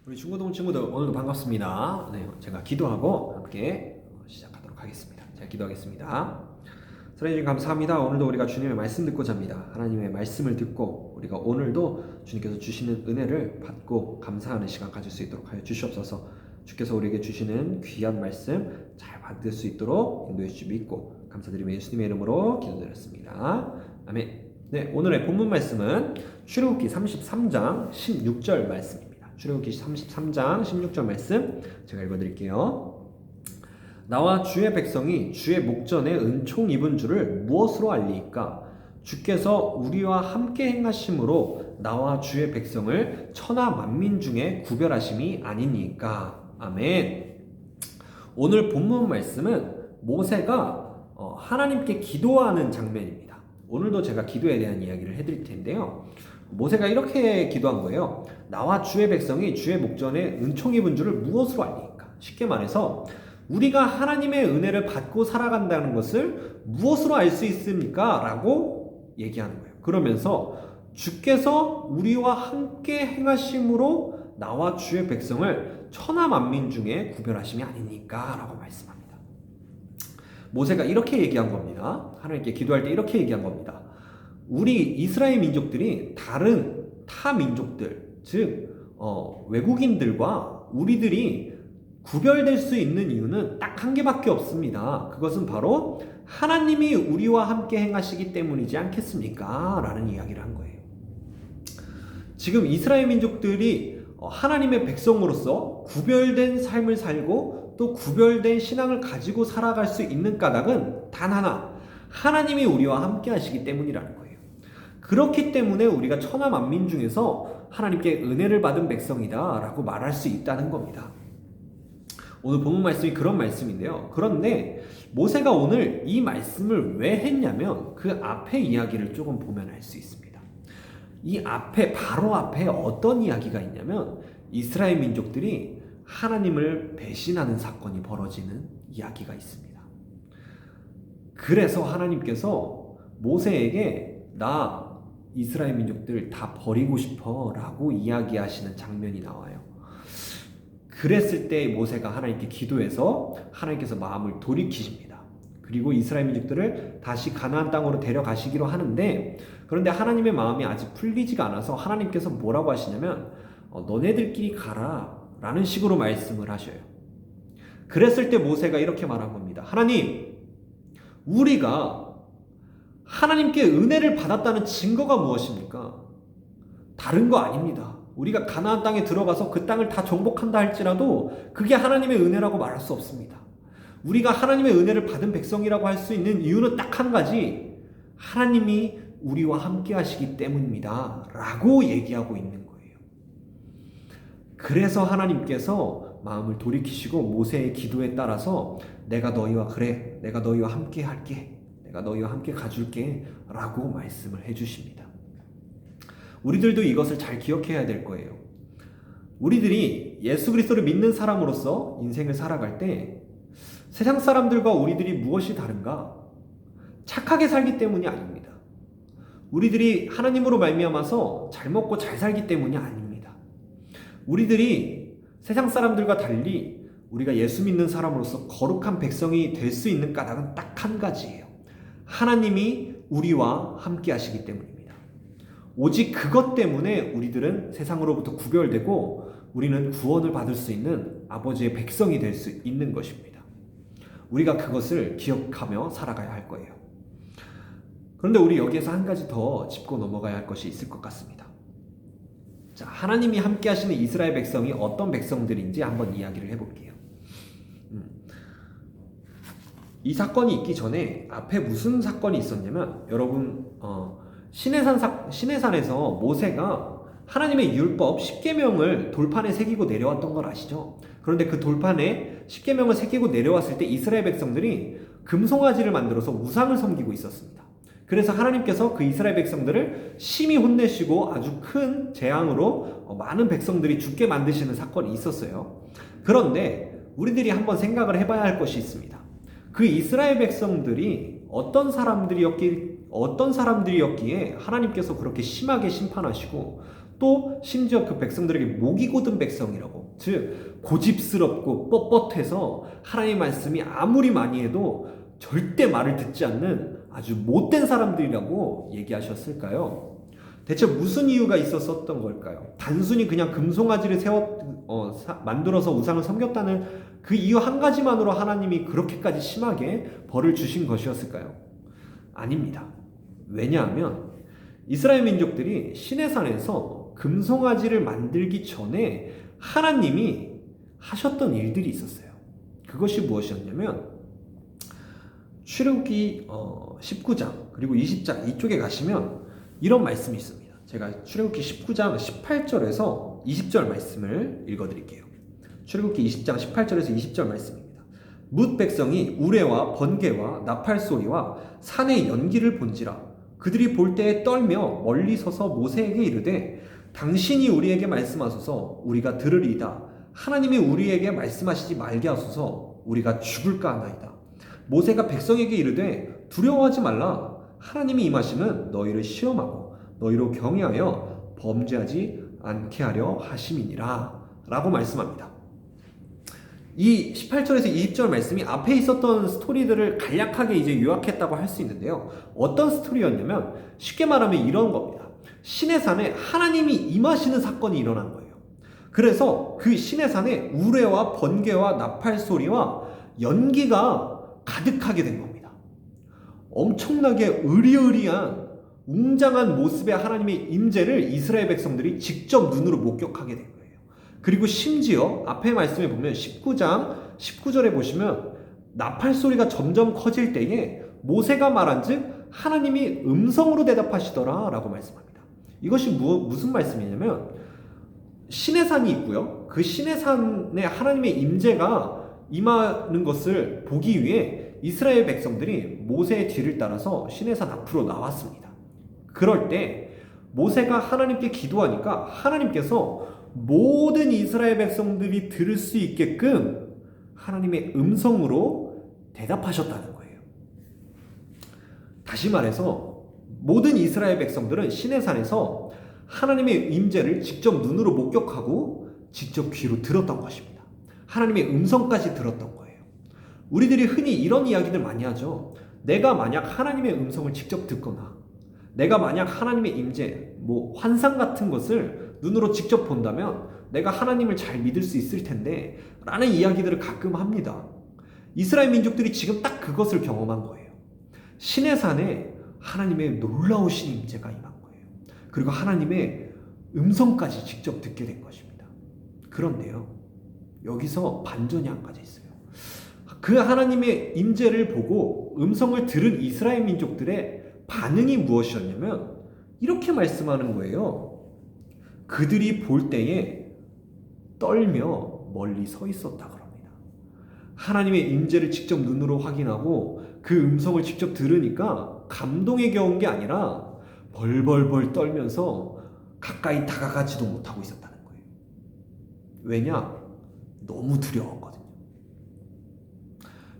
우리 중고등 친구들 오늘도 반갑습니다. 네, 제가 기도하고 함께 시작하도록 하겠습니다. 제가 기도하겠습니다. 하나님 감사합니다. 오늘도 우리가 주님의 말씀 듣고자 합니다. 하나님의 말씀을 듣고 우리가 오늘도 주님께서 주시는 은혜를 받고 감사하는 시간 가질 수 있도록 하여 주시옵소서. 주께서 우리에게 주시는 귀한 말씀 잘 받을 수 있도록 인도해 주시 믿고 감사드리며 예수님의 이름으로 기도드렸습니다. 아멘. 네, 오늘의 본문 말씀은 출애굽기 33장 16절 말씀입니다. 출애굽기 33장 16절 말씀 제가 읽어드릴게요. 나와 주의 백성이 주의 목전에 은총 입은 줄을 무엇으로 알리이까? 주께서 우리와 함께 행하심으로 나와 주의 백성을 천하 만민 중에 구별하심이 아니니까. 아멘. 오늘 본문 말씀은 모세가 하나님께 기도하는 장면입니다. 오늘도 제가 기도에 대한 이야기를 해드릴 텐데요. 모세가 이렇게 기도한 거예요. 나와 주의 백성이 주의 목전에 은총 입은 줄을 무엇으로 알리니까? 쉽게 말해서 우리가 하나님의 은혜를 받고 살아간다는 것을 무엇으로 알 수 있습니까? 라고 얘기하는 거예요. 그러면서 주께서 우리와 함께 행하심으로 나와 주의 백성을 천하 만민 중에 구별하심이 아니니까 라고 말씀합니다. 모세가 이렇게 얘기한 겁니다. 하나님께 기도할 때 이렇게 얘기한 겁니다. 우리 이스라엘 민족들이 다른 타 민족들, 즉 외국인들과 우리들이 구별될 수 있는 이유는 딱 한 개밖에 없습니다. 그것은 바로 하나님이 우리와 함께 행하시기 때문이지 않겠습니까? 라는 이야기를 한 거예요. 지금 이스라엘 민족들이 하나님의 백성으로서 구별된 삶을 살고 또 구별된 신앙을 가지고 살아갈 수 있는 까닭은 단 하나, 하나님이 우리와 함께 하시기 때문이라는 거예요. 그렇기 때문에 우리가 천하 만민 중에서 하나님께 은혜를 받은 백성이다 라고 말할 수 있다는 겁니다. 오늘 본문 말씀이 그런 말씀인데요. 그런데 모세가 오늘 이 말씀을 왜 했냐면 그 앞에 이야기를 조금 보면 알 수 있습니다. 이 앞에, 바로 앞에 어떤 이야기가 있냐면 이스라엘 민족들이 하나님을 배신하는 사건이 벌어지는 이야기가 있습니다. 그래서 하나님께서 모세에게 나 이스라엘 민족들 다 버리고 싶어 라고 이야기하시는 장면이 나와요. 그랬을 때 모세가 하나님께 기도해서 하나님께서 마음을 돌이키십니다. 그리고 이스라엘 민족들을 다시 가나안 땅으로 데려가시기로 하는데, 그런데 하나님의 마음이 아직 풀리지가 않아서 하나님께서 뭐라고 하시냐면 너네들끼리 가라 라는 식으로 말씀을 하셔요. 그랬을 때 모세가 이렇게 말한 겁니다. 하나님, 우리가 하나님께 은혜를 받았다는 증거가 무엇입니까? 다른 거 아닙니다. 우리가 가나안 땅에 들어가서 그 땅을 다 정복한다 할지라도 그게 하나님의 은혜라고 말할 수 없습니다. 우리가 하나님의 은혜를 받은 백성이라고 할 수 있는 이유는 딱 한 가지, 하나님이 우리와 함께 하시기 때문입니다 라고 얘기하고 있는 거예요. 그래서 하나님께서 마음을 돌이키시고 모세의 기도에 따라서 내가 너희와 함께 할게, 내가 너희와 함께 가줄게 라고 말씀을 해주십니다. 우리들도 이것을 잘 기억해야 될 거예요. 우리들이 예수 그리스도를 믿는 사람으로서 인생을 살아갈 때 세상 사람들과 우리들이 무엇이 다른가? 착하게 살기 때문이 아닙니다. 우리들이 하나님으로 말미암아서 잘 먹고 잘 살기 때문이 아닙니다. 우리들이 세상 사람들과 달리 우리가 예수 믿는 사람으로서 거룩한 백성이 될 수 있는 까닭은 딱 한 가지예요. 하나님이 우리와 함께 하시기 때문입니다. 오직 그것 때문에 우리들은 세상으로부터 구별되고 우리는 구원을 받을 수 있는 아버지의 백성이 될 수 있는 것입니다. 우리가 그것을 기억하며 살아가야 할 거예요. 그런데 우리 여기에서 한 가지 더 짚고 넘어가야 할 것이 있을 것 같습니다. 자, 하나님이 함께 하시는 이스라엘 백성이 어떤 백성들인지 한번 이야기를 해볼게요. 이 사건이 있기 전에 앞에 무슨 사건이 있었냐면, 여러분 시내산에서 모세가 하나님의 율법 10계명을 돌판에 새기고 내려왔던 걸 아시죠? 그런데 그 돌판에 10계명을 새기고 내려왔을 때 이스라엘 백성들이 금송아지를 만들어서 우상을 섬기고 있었습니다. 그래서 하나님께서 그 이스라엘 백성들을 심히 혼내시고 아주 큰 재앙으로 많은 백성들이 죽게 만드시는 사건이 있었어요. 그런데 우리들이 한번 생각을 해봐야 할 것이 있습니다. 그 이스라엘 백성들이 어떤 사람들이었기에 하나님께서 그렇게 심하게 심판하시고 또 심지어 그 백성들에게 목이 곧은 백성이라고, 즉 고집스럽고 뻣뻣해서 하나님의 말씀이 아무리 많이 해도 절대 말을 듣지 않는 아주 못된 사람들이라고 얘기하셨을까요? 대체 무슨 이유가 있었던 걸까요? 단순히 그냥 금송아지를 만들어서 우상을 섬겼다는 그 이유 한 가지만으로 하나님이 그렇게까지 심하게 벌을 주신 것이었을까요? 아닙니다. 왜냐하면 이스라엘 민족들이 시내산에서 금송아지를 만들기 전에 하나님이 하셨던 일들이 있었어요. 그것이 무엇이었냐면 출애굽기 19장 그리고 20장 이쪽에 가시면 이런 말씀이 있습니다. 제가 출애굽기 19장 18절에서 20절 말씀을 읽어드릴게요. 출애굽기 20장 18절에서 20절 말씀입니다. 뭇 백성이 우레와 번개와 나팔 소리와 산의 연기를 본지라 그들이 볼 때에 떨며 멀리 서서 모세에게 이르되 당신이 우리에게 말씀하소서 우리가 들으리이다. 하나님이 우리에게 말씀하시지 말게 하소서 우리가 죽을까 하나이다. 모세가 백성에게 이르되 두려워하지 말라. 하나님이 임하시면 너희를 시험하고 너희로 경외하여 범죄하지 않게 하려 하심이니라 라고 말씀합니다. 이 18절에서 20절 말씀이 앞에 있었던 스토리들을 간략하게 이제 요약했다고 할 수 있는데요. 어떤 스토리였냐면 쉽게 말하면 이런 겁니다. 시내산에 하나님이 임하시는 사건이 일어난 거예요. 그래서 그 시내산에 우레와 번개와 나팔 소리와 연기가 가득하게 된 겁니다. 엄청나게 의리의리한 웅장한 모습의 하나님의 임재를 이스라엘 백성들이 직접 눈으로 목격하게 된 거예요. 그리고 심지어 앞에 말씀에 보면 19장 19절에 보시면 나팔 소리가 점점 커질 때에 모세가 말한즉 하나님이 음성으로 대답하시더라 라고 말씀합니다. 이것이 무슨 말씀이냐면 시내산이 있고요. 그 시내산에 하나님의 임재가 임하는 것을 보기 위해 이스라엘 백성들이 모세의 뒤를 따라서 시내산 앞으로 나왔습니다. 그럴 때 모세가 하나님께 기도하니까 하나님께서 모든 이스라엘 백성들이 들을 수 있게끔 하나님의 음성으로 대답하셨다는 거예요. 다시 말해서 모든 이스라엘 백성들은 시내산에서 하나님의 임재를 직접 눈으로 목격하고 직접 귀로 들었던 것입니다. 하나님의 음성까지 들었던 거예요. 우리들이 흔히 이런 이야기들 많이 하죠. 내가 만약 하나님의 음성을 직접 듣거나 내가 만약 하나님의 임재, 환상 같은 것을 눈으로 직접 본다면 내가 하나님을 잘 믿을 수 있을 텐데 라는 이야기들을 가끔 합니다. 이스라엘 민족들이 지금 딱 그것을 경험한 거예요. 시내산에 하나님의 놀라우신 임재가 임한 거예요. 그리고 하나님의 음성까지 직접 듣게 된 것입니다. 그런데요, 여기서 반전이 한 가지 있어요. 그 하나님의 임재를 보고 음성을 들은 이스라엘 민족들의 반응이 무엇이었냐면 이렇게 말씀하는 거예요. 그들이 볼 때에 떨며 멀리 서 있었다 그럽니다. 하나님의 임재를 직접 눈으로 확인하고 그 음성을 직접 들으니까 감동에 겨운 게 아니라 벌벌벌 떨면서 가까이 다가가지도 못하고 있었다는 거예요. 왜냐? 너무 두려웠거든요.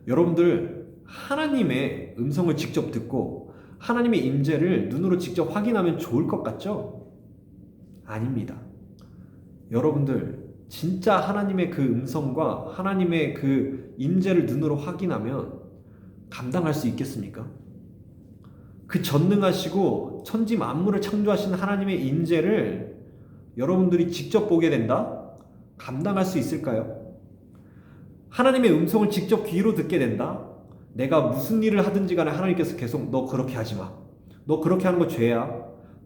여러분들 하나님의 음성을 직접 듣고 하나님의 임재를 눈으로 직접 확인하면 좋을 것 같죠? 아닙니다. 여러분들 진짜 하나님의 그 음성과 하나님의 그 임재를 눈으로 확인하면 감당할 수 있겠습니까? 그 전능하시고 천지 만물을 창조하신 하나님의 임재를 여러분들이 직접 보게 된다? 감당할 수 있을까요? 하나님의 음성을 직접 귀로 듣게 된다? 내가 무슨 일을 하든지 간에 하나님께서 계속 너 그렇게 하지 마. 너 그렇게 하는 거 죄야.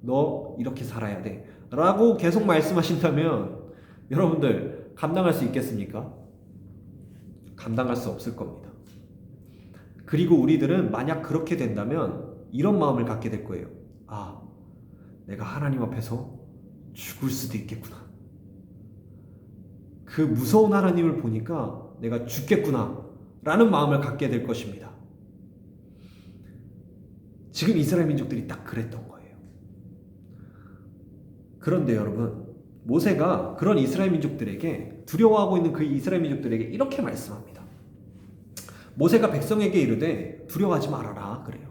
너 이렇게 살아야 돼. 라고 계속 말씀하신다면 여러분들 감당할 수 있겠습니까? 감당할 수 없을 겁니다. 그리고 우리들은 만약 그렇게 된다면 이런 마음을 갖게 될 거예요. 아, 내가 하나님 앞에서 죽을 수도 있겠구나. 그 무서운 하나님을 보니까 내가 죽겠구나 라는 마음을 갖게 될 것입니다. 지금 이스라엘 민족들이 딱 그랬던 거예요. 그런데 여러분, 모세가 그런 이스라엘 민족들에게, 두려워하고 있는 그 이스라엘 민족들에게 이렇게 말씀합니다. 모세가 백성에게 이르되 두려워하지 말아라 그래요.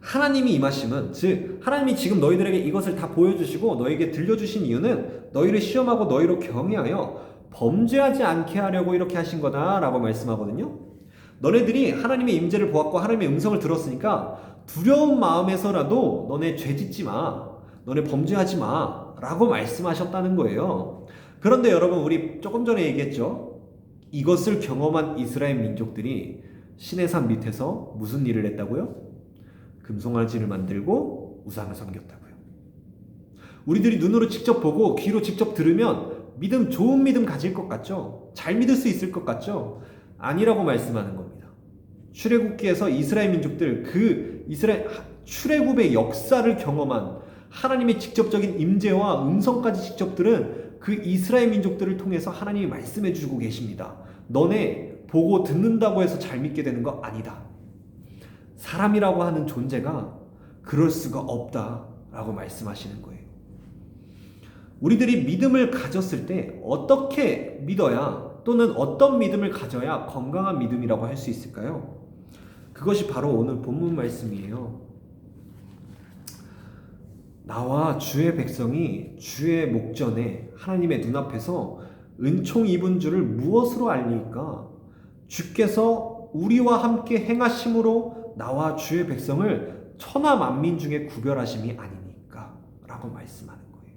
하나님이 임하심은, 즉 하나님이 지금 너희들에게 이것을 다 보여주시고 너에게 들려주신 이유는 너희를 시험하고 너희로 경외하여 범죄하지 않게 하려고 이렇게 하신 거다라고 말씀하거든요. 너네들이 하나님의 임재를 보았고 하나님의 음성을 들었으니까 두려운 마음에서라도 너네 죄짓지 마, 너네 범죄하지 마 라고 말씀하셨다는 거예요. 그런데 여러분, 우리 조금 전에 얘기했죠. 이것을 경험한 이스라엘 민족들이 시내산 밑에서 무슨 일을 했다고요? 금송아지를 만들고 우상을 섬겼다고요. 우리들이 눈으로 직접 보고 귀로 직접 들으면 좋은 믿음 가질 것 같죠? 잘 믿을 수 있을 것 같죠? 아니라고 말씀하는 겁니다. 출애굽기에서 이스라엘 민족들, 그 이스라엘 출애굽의 역사를 경험한 하나님의 직접적인 임재와 음성까지 직접 들은 그 이스라엘 민족들을 통해서 하나님이 말씀해 주고 계십니다. 너네 보고 듣는다고 해서 잘 믿게 되는 거 아니다. 사람이라고 하는 존재가 그럴 수가 없다라고 말씀하시는 거예요. 우리들이 믿음을 가졌을 때 어떻게 믿어야, 또는 어떤 믿음을 가져야 건강한 믿음이라고 할 수 있을까요? 그것이 바로 오늘 본문 말씀이에요. 나와 주의 백성이 주의 목전에 하나님의 눈앞에서 은총 입은 줄을 무엇으로 알리까? 주께서 우리와 함께 행하심으로 나와 주의 백성을 천하 만민 중에 구별하심이 아니니까 라고 말씀하는 거예요.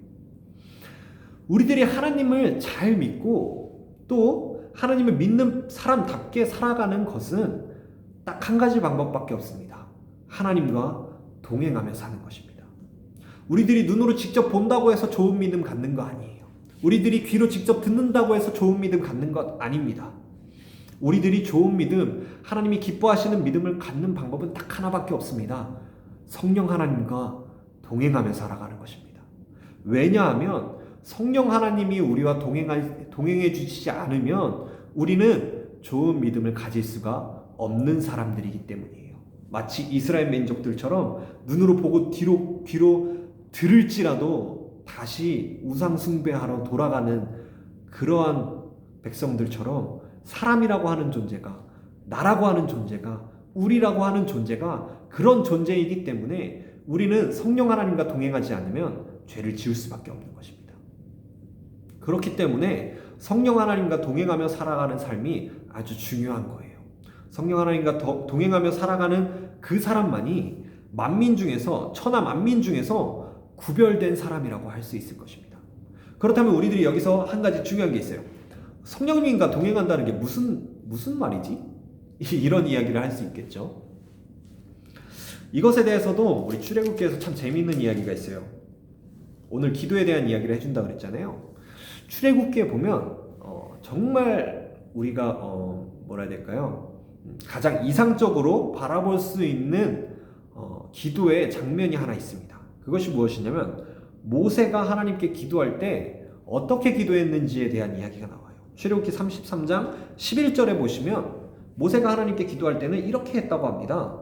우리들이 하나님을 잘 믿고 또 하나님을 믿는 사람답게 살아가는 것은 딱 한 가지 방법밖에 없습니다. 하나님과 동행하며 사는 것입니다. 우리들이 눈으로 직접 본다고 해서 좋은 믿음 갖는 거 아니에요. 우리들이 귀로 직접 듣는다고 해서 좋은 믿음 갖는 것 아닙니다. 우리들이 좋은 믿음, 하나님이 기뻐하시는 믿음을 갖는 방법은 딱 하나밖에 없습니다. 성령 하나님과 동행하며 살아가는 것입니다. 왜냐하면 성령 하나님이 우리와 동행해 주시지 않으면 우리는 좋은 믿음을 가질 수가 없는 사람들이기 때문이에요. 마치 이스라엘 민족들처럼 눈으로 보고 귀로 들을지라도 다시 우상 숭배하러 돌아가는 그러한 백성들처럼 사람이라고 하는 존재가, 나라고 하는 존재가, 우리라고 하는 존재가 그런 존재이기 때문에 우리는 성령 하나님과 동행하지 않으면 죄를 지을 수밖에 없는 것입니다. 그렇기 때문에 성령 하나님과 동행하며 살아가는 삶이 아주 중요한 거예요. 성령 하나님과 동행하며 살아가는 그 사람만이 만민 중에서, 천하 만민 중에서 구별된 사람이라고 할 수 있을 것입니다. 그렇다면 우리들이 여기서 한 가지 중요한 게 있어요. 성령님과 동행한다는 게 무슨 말이지? 이런 이야기를 할 수 있겠죠. 이것에 대해서도 우리 출애굽기에서 참 재미있는 이야기가 있어요. 오늘 기도에 대한 이야기를 해준다 그랬잖아요. 출애굽기에 보면 정말 우리가 뭐라 해야 될까요? 가장 이상적으로 바라볼 수 있는 기도의 장면이 하나 있습니다. 그것이 무엇이냐면 모세가 하나님께 기도할 때 어떻게 기도했는지에 대한 이야기가 나와요. 출애굽기 33장 11절에 보시면 모세가 하나님께 기도할 때는 이렇게 했다고 합니다.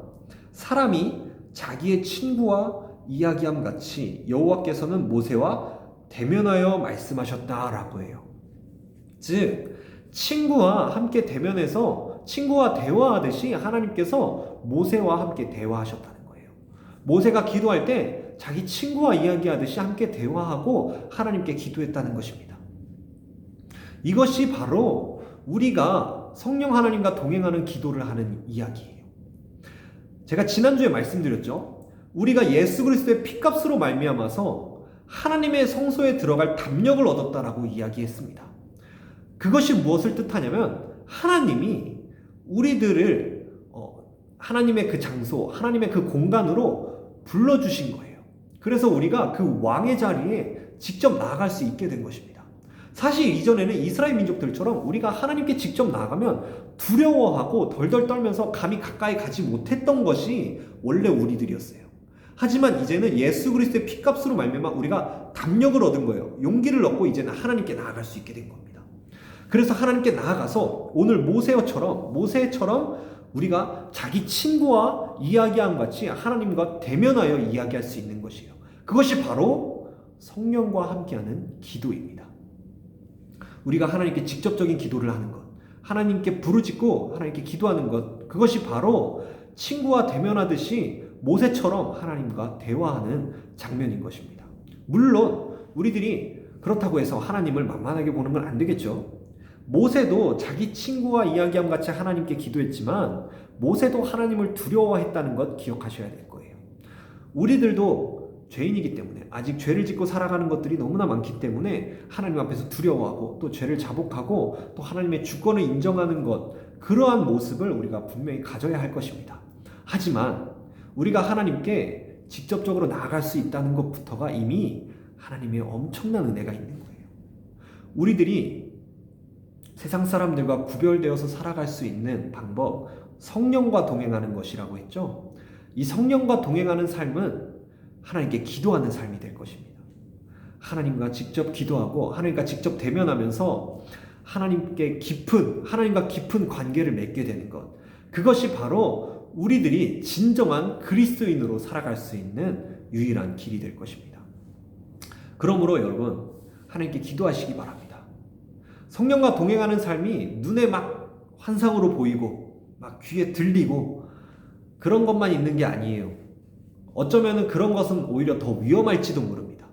사람이 자기의 친구와 이야기함 같이 여호와께서는 모세와 대면하여 말씀하셨다라고 해요. 즉 친구와 함께 대면해서 친구와 대화하듯이 하나님께서 모세와 함께 대화하셨다는 거예요. 모세가 기도할 때 자기 친구와 이야기하듯이 함께 대화하고 하나님께 기도했다는 것입니다. 이것이 바로 우리가 성령 하나님과 동행하는 기도를 하는 이야기예요. 제가 지난주에 말씀드렸죠. 우리가 예수 그리스도의 피값으로 말미암아서 하나님의 성소에 들어갈 담력을 얻었다라고 이야기했습니다. 그것이 무엇을 뜻하냐면 하나님이 우리들을 하나님의 그 장소, 하나님의 그 공간으로 불러주신 거예요. 그래서 우리가 그 왕의 자리에 직접 나아갈 수 있게 된 것입니다. 사실 이전에는 이스라엘 민족들처럼 우리가 하나님께 직접 나가면 두려워하고 덜덜 떨면서 감히 가까이 가지 못했던 것이 원래 우리들이었어요. 하지만 이제는 예수 그리스도의 피값으로 말미암아 우리가 담력을 얻은 거예요. 용기를 얻고 이제는 하나님께 나아갈 수 있게 된 겁니다. 그래서 하나님께 나아가서 오늘 모세처럼 우리가 자기 친구와 이야기함 같이 하나님과 대면하여 이야기할 수 있는 것이에요. 그것이 바로 성령과 함께하는 기도입니다. 우리가 하나님께 직접적인 기도를 하는 것, 하나님께 부르짖고 하나님께 기도하는 것, 그것이 바로 친구와 대면하듯이 모세처럼 하나님과 대화하는 장면인 것입니다. 물론 우리들이 그렇다고 해서 하나님을 만만하게 보는 건 안 되겠죠. 모세도 자기 친구와 이야기함 같이 하나님께 기도했지만 모세도 하나님을 두려워했다는 것 기억하셔야 될 거예요. 우리들도 죄인이기 때문에 아직 죄를 짓고 살아가는 것들이 너무나 많기 때문에 하나님 앞에서 두려워하고 또 죄를 자복하고 또 하나님의 주권을 인정하는 것, 그러한 모습을 우리가 분명히 가져야 할 것입니다. 하지만 우리가 하나님께 직접적으로 나아갈 수 있다는 것부터가 이미 하나님의 엄청난 은혜가 있는 거예요. 우리들이 세상 사람들과 구별되어서 살아갈 수 있는 방법, 성령과 동행하는 것이라고 했죠. 이 성령과 동행하는 삶은 하나님께 기도하는 삶이 될 것입니다. 하나님과 직접 기도하고 하나님과 직접 대면하면서 하나님과 깊은 관계를 맺게 되는 것, 그것이 바로 우리들이 진정한 그리스도인으로 살아갈 수 있는 유일한 길이 될 것입니다. 그러므로 여러분, 하나님께 기도하시기 바랍니다. 성령과 동행하는 삶이 눈에 막 환상으로 보이고 막 귀에 들리고 그런 것만 있는 게 아니에요. 어쩌면 그런 것은 오히려 더 위험할지도 모릅니다.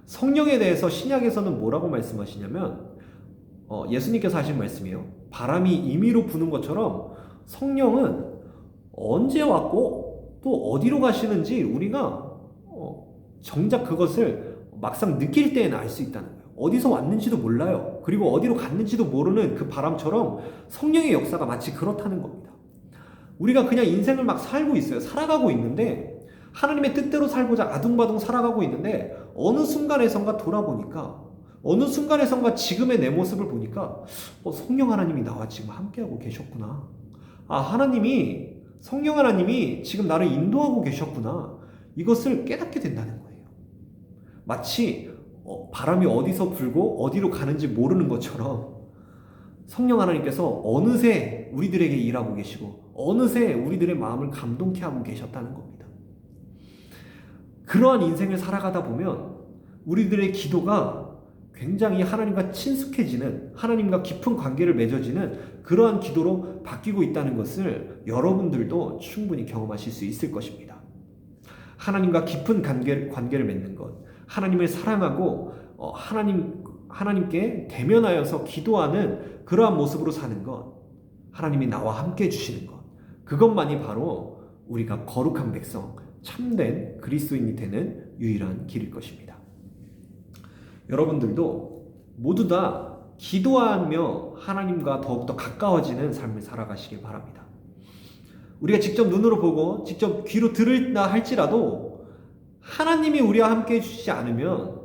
성령에 대해서 신약에서는 뭐라고 말씀하시냐면 예수님께서 하신 말씀이에요. 바람이 임의로 부는 것처럼 성령은 언제 왔고 또 어디로 가시는지 우리가 정작 그것을 막상 느낄 때에는 알 수 있다는 거예요. 어디서 왔는지도 몰라요. 그리고 어디로 갔는지도 모르는 그 바람처럼 성령의 역사가 마치 그렇다는 겁니다. 우리가 그냥 인생을 막 살고 있어요. 살아가고 있는데 하나님의 뜻대로 살고자 아둥바둥 살아가고 있는데 어느 순간에선가 돌아보니까 어느 순간에선가 지금의 내 모습을 보니까 성령 하나님이 나와 지금 함께하고 계셨구나. 성령 하나님이 지금 나를 인도하고 계셨구나. 이것을 깨닫게 된다는 거예요. 마치 바람이 어디서 불고 어디로 가는지 모르는 것처럼 성령 하나님께서 어느새 우리들에게 일하고 계시고 어느새 우리들의 마음을 감동케 하고 계셨다는 겁니다. 그러한 인생을 살아가다 보면 우리들의 기도가 굉장히 하나님과 친숙해지는, 하나님과 깊은 관계를 맺어지는 그러한 기도로 바뀌고 있다는 것을 여러분들도 충분히 경험하실 수 있을 것입니다. 하나님과 깊은 관계를 맺는 것, 하나님을 사랑하고 하나님께 대면하여서 기도하는 그러한 모습으로 사는 것, 하나님이 나와 함께 해주시는 것, 그것만이 바로 우리가 거룩한 백성, 참된 그리스도인이 되는 유일한 길일 것입니다. 여러분들도 모두 다 기도하며 하나님과 더욱더 가까워지는 삶을 살아가시길 바랍니다. 우리가 직접 눈으로 보고 직접 귀로 들으나 할지라도 하나님이 우리와 함께 해주시지 않으면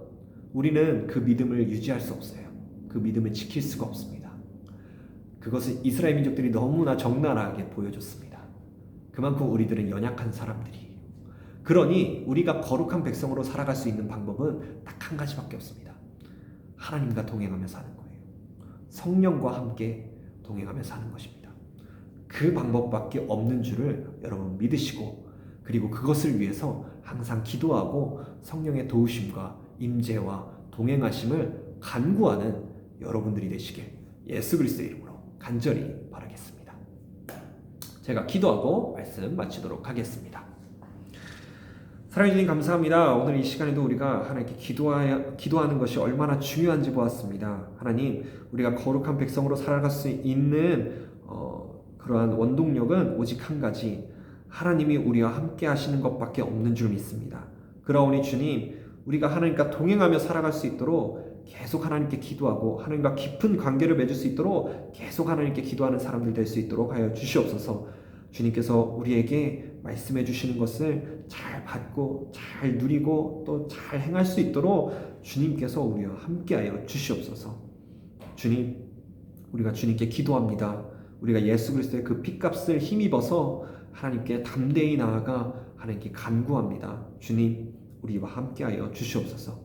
우리는 그 믿음을 유지할 수 없어요. 그 믿음을 지킬 수가 없습니다. 그것은 이스라엘 민족들이 너무나 적나라하게 보여줬습니다. 그만큼 우리들은 연약한 사람들이에요. 그러니 우리가 거룩한 백성으로 살아갈 수 있는 방법은 딱 한 가지밖에 없습니다. 하나님과 동행하며 사는 거예요. 성령과 함께 동행하며 사는 것입니다. 그 방법밖에 없는 줄을 여러분 믿으시고, 그리고 그것을 위해서 항상 기도하고 성령의 도우심과 임재와 동행하심을 간구하는 여러분들이 되시길 예수 그리스도의 이름으로 간절히 바라겠습니다. 제가 기도하고 말씀 마치도록 하겠습니다. 사랑해 주님 감사합니다. 오늘 이 시간에도 우리가 하나님께 기도하는 것이 얼마나 중요한지 보았습니다. 하나님, 우리가 거룩한 백성으로 살아갈 수 있는 그러한 원동력은 오직 한 가지, 하나님이 우리와 함께 하시는 것밖에 없는 줄 믿습니다. 그러오니 주님, 우리가 하나님과 동행하며 살아갈 수 있도록 계속 하나님께 기도하고 하나님과 깊은 관계를 맺을 수 있도록 계속 하나님께 기도하는 사람들 될 수 있도록 하여 주시옵소서. 주님께서 우리에게 말씀해 주시는 것을 잘 받고 잘 누리고 또 잘 행할 수 있도록 주님께서 우리와 함께하여 주시옵소서. 주님, 우리가 주님께 기도합니다. 우리가 예수 그리스도의 그 핏값을 힘입어서 하나님께 담대히 나아가 하나님께 간구합니다. 주님, 우리와 함께하여 주시옵소서.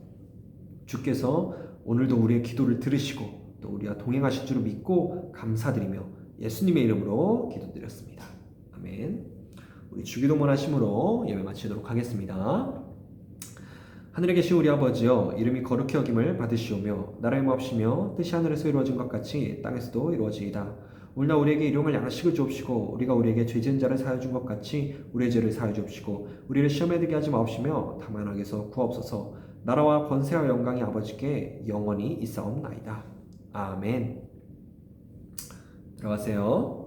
주께서 오늘도 우리의 기도를 들으시고 또 우리와 동행하실 줄 믿고 감사드리며 예수님의 이름으로 기도드렸습니다. 아멘. 우리 주기도문 하심으로 예배 마치도록 하겠습니다. 하늘에 계신 우리 아버지여, 이름이 거룩히 여김을 받으시오며 나라의 모합시며 뜻이 하늘에서 이루어진 것 같이 땅에서도 이루어지이다. 오늘날 우리에게 일용할 양식을 주옵시고 우리가 우리에게 죄 지은 자를 사하여 준 것 같이 우리의 죄를 사하여 주옵시고 우리를 시험에 들게 하지 마옵시며 다만 악에서 구하옵소서. 나라와 권세와 영광이 아버지께 영원히 있사옵나이다. 아멘. 들어가세요.